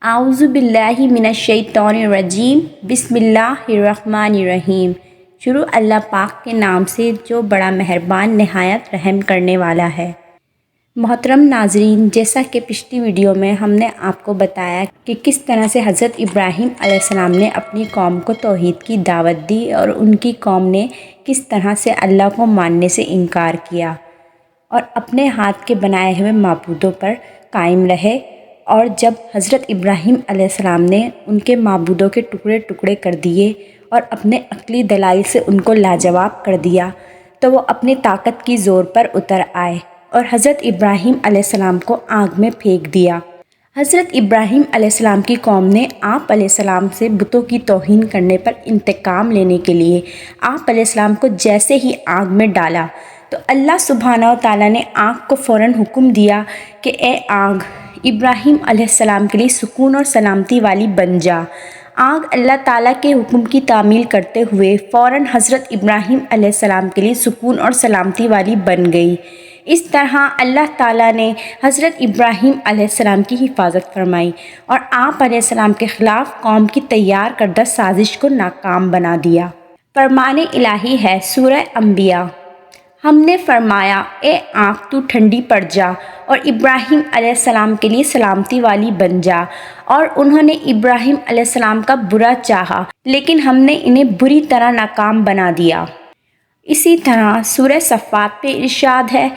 اعوذ باللہ من الشیطان الرجیم بسم اللہ الرحمن الرحیم۔ شروع اللہ پاک کے نام سے جو بڑا مہربان نہایت رحم کرنے والا ہے۔ محترم ناظرین، جیسا کہ پچھلی ویڈیو میں ہم نے آپ کو بتایا کہ کس طرح سے حضرت ابراہیم علیہ السلام نے اپنی قوم کو توحید کی دعوت دی اور ان کی قوم نے کس طرح سے اللہ کو ماننے سے انکار کیا اور اپنے ہاتھ کے بنائے ہوئے معبودوں پر قائم رہے، اور جب حضرت ابراہیم علیہ السلام نے ان کے معبودوں کے ٹکڑے ٹکڑے کر دیے اور اپنے عقلی دلائل سے ان کو لاجواب کر دیا تو وہ اپنی طاقت کی زور پر اتر آئے اور حضرت ابراہیم علیہ السلام کو آگ میں پھینک دیا۔ حضرت ابراہیم علیہ السلام کی قوم نے آپ علیہ السلام سے بتوں کی توہین کرنے پر انتقام لینے کے لیے آپ علیہ السلام کو جیسے ہی آگ میں ڈالا تو اللہ سبحانہ و تعالیٰ نے آگ کو فوراً حکم دیا کہ اے آگ، ابراہیم علیہ السلام کے لیے سکون اور سلامتی والی بن جا۔ آگ اللہ تعالیٰ کے حکم کی تعمیل کرتے ہوئے فوراً حضرت ابراہیم علیہ السلام کے لیے سکون اور سلامتی والی بن گئی۔ اس طرح اللہ تعالیٰ نے حضرت ابراہیم علیہ السلام کی حفاظت فرمائی اور آپ علیہ السلام کے خلاف قوم کی تیار کردہ سازش کو ناکام بنا دیا۔ فرمان الہی ہے سورہ انبیاء۔ ہم نے فرمایا اے آگ تو ٹھنڈی پڑ جا اور ابراہیم علیہ السلام کے لیے سلامتی والی بن جا، اور انہوں نے ابراہیم علیہ السلام کا برا چاہا لیکن ہم نے انہیں بری طرح ناکام بنا دیا۔ اسی طرح سورہ صفات پہ ارشاد ہے،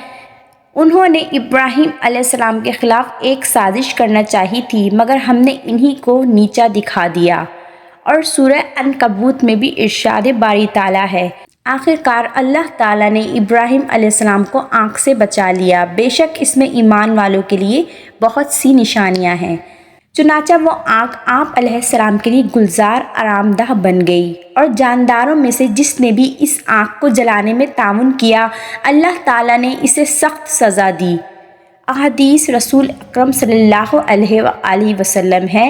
انہوں نے ابراہیم علیہ السلام کے خلاف ایک سازش کرنا چاہی تھی مگر ہم نے انہی کو نیچا دکھا دیا۔ اور سورہ عنکبوت میں بھی ارشاد باری تعالیٰ ہے، آخرکار اللہ تعالیٰ نے ابراہیم علیہ السلام کو آگ سے بچا لیا، بے شک اس میں ایمان والوں کے لیے بہت سی نشانیاں ہیں۔ چنانچہ وہ آگ آپ علیہ السلام کے لیے گلزار آرام دہ بن گئی، اور جانداروں میں سے جس نے بھی اس آگ کو جلانے میں تعاون کیا اللہ تعالیٰ نے اسے سخت سزا دی۔ احادیث رسول اکرم صلی اللہ علیہ وآلہ وسلم ہے،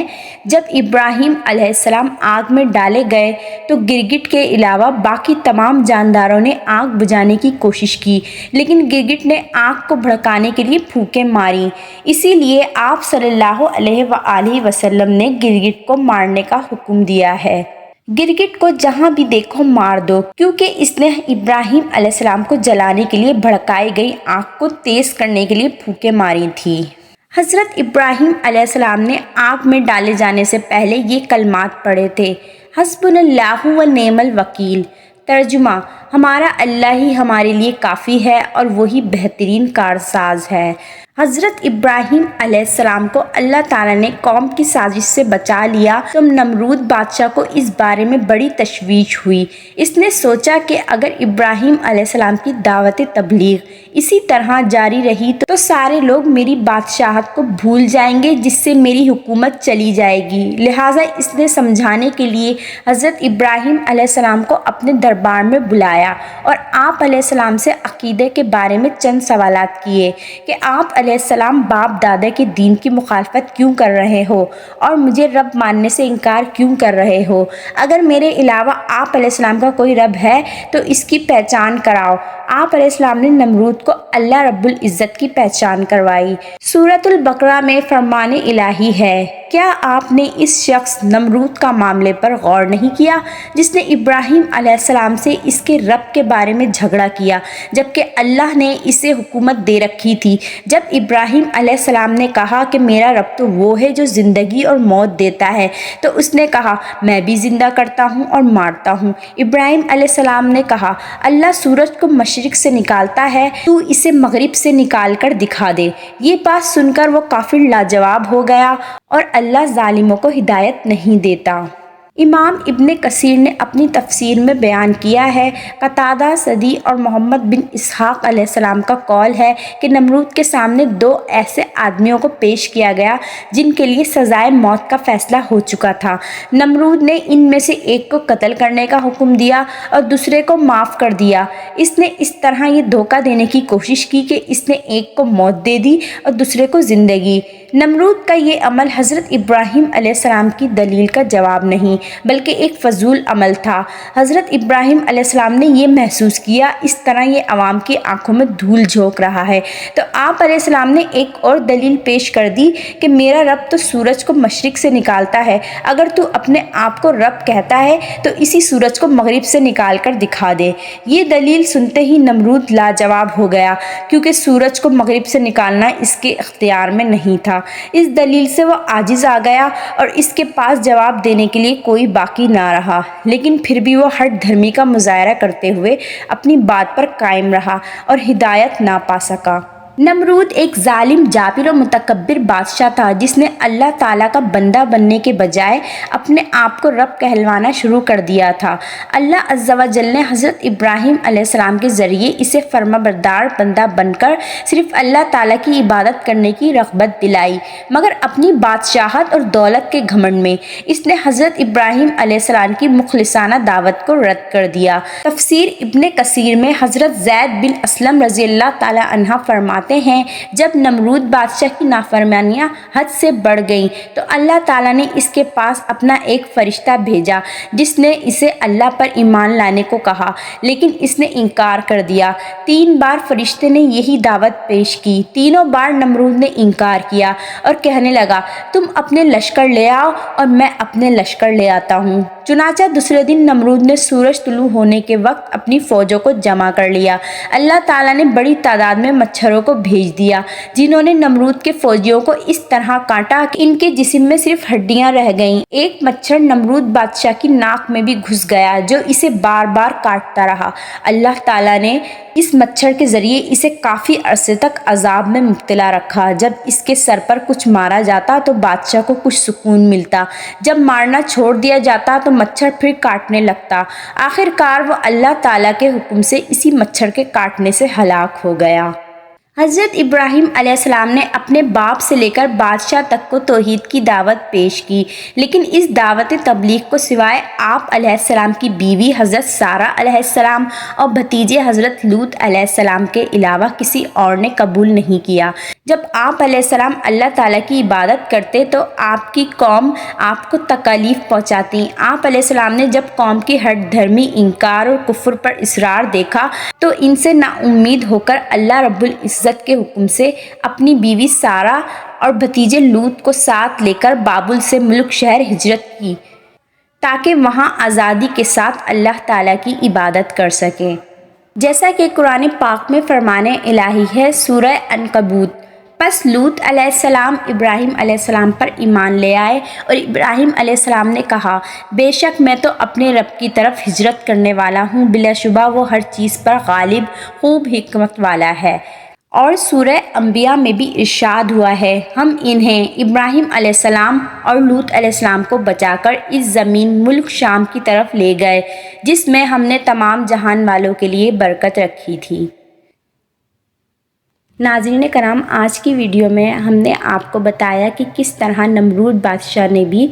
جب ابراہیم علیہ السلام آگ میں ڈالے گئے تو گرگٹ کے علاوہ باقی تمام جانداروں نے آگ بجھانے کی کوشش کی، لیکن گرگٹ نے آگ کو بھڑکانے کے لیے پھونکیں ماریں۔ اسی لیے آپ صلی اللہ علیہ وآلہ وسلم نے گرگٹ کو مارنے کا حکم دیا ہے۔ گرگٹ کو جہاں بھی دیکھو مار دو، کیونکہ اس نے ابراہیم علیہ السلام کو جلانے کے لیے بھڑکائی گئی آگ کو تیز کرنے کے لیے پھونکیں ماری تھی۔ حضرت ابراہیم علیہ السلام نے آگ میں ڈالے جانے سے پہلے یہ کلمات پڑھے تھے، حسبنا اللہ و نعم الوکیل۔ ترجمہ، ہمارا اللہ ہی ہمارے لیے کافی ہے اور وہی بہترین کارساز ہے۔ حضرت ابراہیم علیہ السلام کو اللہ تعالیٰ نے قوم کی سازش سے بچا لیا تو نمرود بادشاہ کو اس بارے میں بڑی تشویش ہوئی۔ اس نے سوچا کہ اگر ابراہیم علیہ السلام کی دعوت تبلیغ اسی طرح جاری رہی تو سارے لوگ میری بادشاہت کو بھول جائیں گے، جس سے میری حکومت چلی جائے گی۔ لہٰذا اس نے سمجھانے کے لیے حضرت ابراہیم علیہ السلام کو اپنے دربار میں بلایا اور آپ علیہ السلام سے عقیدے کے بارے میں چند سوالات کیے کہ آپ علیہ السلام باپ دادا کے دین کی مخالفت کیوں کر رہے ہو اور مجھے رب ماننے سے انکار کیوں کر رہے ہو؟ اگر میرے علاوہ آپ علیہ السلام کا کوئی رب ہے تو اس کی پہچان کراؤ۔ آپ علیہ السلام نے نمرود کو اللہ رب العزت کی پہچان کروائی۔ سورۃ البقرہ میں فرمان الہی ہے، کیا آپ نے اس شخص نمرود کا معاملے پر غور نہیں کیا جس نے ابراہیم علیہ السلام سے اس کے رب کے بارے میں جھگڑا کیا جبکہ اللہ نے اسے حکومت دے رکھی تھی؟ جب ابراہیم علیہ السلام نے کہا کہ میرا رب تو وہ ہے جو زندگی اور موت دیتا ہے تو اس نے کہا میں بھی زندہ کرتا ہوں اور مارتا ہوں۔ ابراہیم علیہ السلام نے کہا اللہ سورج کو مشرق سے نکالتا ہے، تو اسے مغرب سے نکال کر دکھا دے۔ یہ بات سن کر وہ کافر لاجواب ہو گیا، اور اللہ ظالموں کو ہدایت نہیں دیتا۔ امام ابن کثیر نے اپنی تفسیر میں بیان کیا ہے، قتادہ، سدی اور محمد بن اسحاق علیہ السلام کا قول ہے کہ نمرود کے سامنے دو ایسے آدمیوں کو پیش کیا گیا جن کے لیے سزائے موت کا فیصلہ ہو چکا تھا۔ نمرود نے ان میں سے ایک کو قتل کرنے کا حکم دیا اور دوسرے کو معاف کر دیا۔ اس نے اس طرح یہ دھوکہ دینے کی کوشش کی کہ اس نے ایک کو موت دے دی اور دوسرے کو زندگی۔ نمرود کا یہ عمل حضرت ابراہیم علیہ السلام کی دلیل کا جواب نہیں بلکہ ایک فضول عمل تھا۔ حضرت ابراہیم علیہ السلام نے یہ محسوس کیا اس طرح یہ عوام کی آنکھوں میں دھول جھونک رہا ہے، تو آپ علیہ السلام نے ایک اور دلیل پیش کر دی کہ میرا رب تو سورج کو مشرق سے نکالتا ہے، اگر تو اپنے آپ کو رب کہتا ہے تو اسی سورج کو مغرب سے نکال کر دکھا دے۔ یہ دلیل سنتے ہی نمرود لاجواب ہو گیا، کیونکہ سورج کو مغرب سے نکالنا اس کے اختیار میں نہیں تھا۔ اس دلیل سے وہ عاجز آ گیا اور اس کے پاس جواب دینے کے لیے کوئی باقی نہ رہا، لیکن پھر بھی وہ ہٹ دھرمی کا مظاہرہ کرتے ہوئے اپنی بات پر قائم رہا اور ہدایت نہ پا سکا۔ نمرود ایک ظالم، جابر و متکبر بادشاہ تھا جس نے اللہ تعالیٰ کا بندہ بننے کے بجائے اپنے آپ کو رب کہلوانا شروع کر دیا تھا۔ اللہ عز و جل نے حضرت ابراہیم علیہ السلام کے ذریعے اسے فرما بردار بندہ بن کر صرف اللہ تعالیٰ کی عبادت کرنے کی رغبت دلائی، مگر اپنی بادشاہت اور دولت کے گھمنڈ میں اس نے حضرت ابراہیم علیہ السلام کی مخلصانہ دعوت کو رد کر دیا۔ تفسیر ابن کثیر میں حضرت زید بن اسلم رضی اللہ تعالیٰ عنہ فرماتے ہیں، جب نمرود بادشاہ کی نافرمانیاں حد سے بڑھ گئیں تو اللہ تعالیٰ نے اس کے پاس اپنا ایک فرشتہ بھیجا جس نے اسے اللہ پر ایمان لانے کو کہا، لیکن اس نے انکار کر دیا۔ 3 بار فرشتے نے یہی دعوت پیش کی، تینوں بار نمرود نے انکار کیا اور کہنے لگا تم اپنے لشکر لے آؤ اور میں اپنے لشکر لے آتا ہوں۔ چنانچہ دوسرے دن نمرود نے سورج طلوع ہونے کے وقت اپنی فوجوں کو جمع کر لیا۔ اللہ تعالیٰ نے بڑی تعداد میں مچھروں کو بھیج دیا جنہوں نے نمرود کے فوجیوں کو اس طرح کاٹا کہ ان کے جسم میں صرف ہڈیاں رہ گئیں۔ ایک مچھر نمرود بادشاہ کی ناک میں بھی گھس گیا جو اسے بار بار کاٹتا رہا۔ اللہ تعالیٰ نے اس مچھر کے ذریعے اسے کافی عرصے تک عذاب میں مبتلا رکھا۔ جب اس کے سر پر کچھ مارا جاتا تو بادشاہ کو کچھ سکون ملتا، جب مارنا چھوڑ دیا جاتا تو مچھر پھر کاٹنے لگتا۔ آخر کار وہ اللہ تعالیٰ کے حکم سے اسی مچھر کے کاٹنے سے ہلاک ہو گیا۔ حضرت ابراہیم علیہ السلام نے اپنے باپ سے لے کر بادشاہ تک کو توحید کی دعوت پیش کی، لیکن اس دعوت تبلیغ کو سوائے آپ علیہ السلام کی بیوی حضرت سارہ علیہ السلام اور بھتیجے حضرت لوط علیہ السلام کے علاوہ کسی اور نے قبول نہیں کیا۔ جب آپ علیہ السلام اللہ تعالیٰ کی عبادت کرتے تو آپ کی قوم آپ کو تکالیف پہنچاتی۔ آپ علیہ السلام نے جب قوم کی ہٹ دھرمی، انکار اور کفر پر اصرار دیکھا تو ان سے نا امید ہو کر اللہ رب العزت کے حکم سے اپنی بیوی سارہ اور بھتیجے لوط کو ساتھ لے کر بابل سے ملک شہر ہجرت کی تاکہ وہاں آزادی کے ساتھ اللہ تعالیٰ کی عبادت کر سکیں، جیسا کہ قرآن پاک میں فرمان الہی ہے سورہ عنکبوت۔ پس لوط علیہ السلام ابراہیم علیہ السلام پر ایمان لے آئے اور ابراہیم علیہ السلام نے کہا بے شک میں تو اپنے رب کی طرف ہجرت کرنے والا ہوں، بلا شبہ وہ ہر چیز پر غالب، خوب حکمت والا ہے۔ اور سورہ انبیاء میں بھی ارشاد ہوا ہے ہم انہیں ابراہیم علیہ السلام اور لوط علیہ السلام کو بچا کر اس زمین ملک شام کی طرف لے گئے جس میں ہم نے تمام جہان والوں کے لیے برکت رکھی تھی۔ ناظرین کرام، آج کی ویڈیو میں ہم نے آپ کو بتایا کہ کس طرح نمرود بادشاہ نے بھی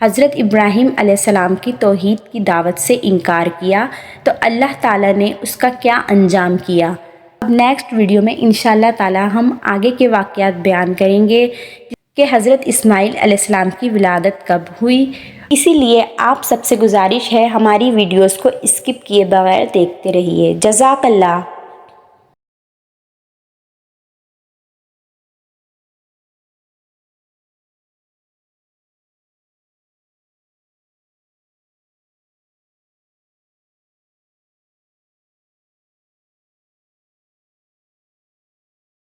حضرت ابراہیم علیہ السلام کی توحید کی دعوت سے انکار کیا تو اللہ تعالیٰ نے اس کا کیا انجام کیا۔ اب نیکسٹ ویڈیو میں انشاءاللہ تعالیٰ ہم آگے کے واقعات بیان کریں گے کہ حضرت اسماعیل علیہ السلام کی ولادت کب ہوئی۔ اسی لیے آپ سب سے گزارش ہے ہماری ویڈیوز کو اسکپ کیے بغیر دیکھتے رہیے۔ جزاک اللہ۔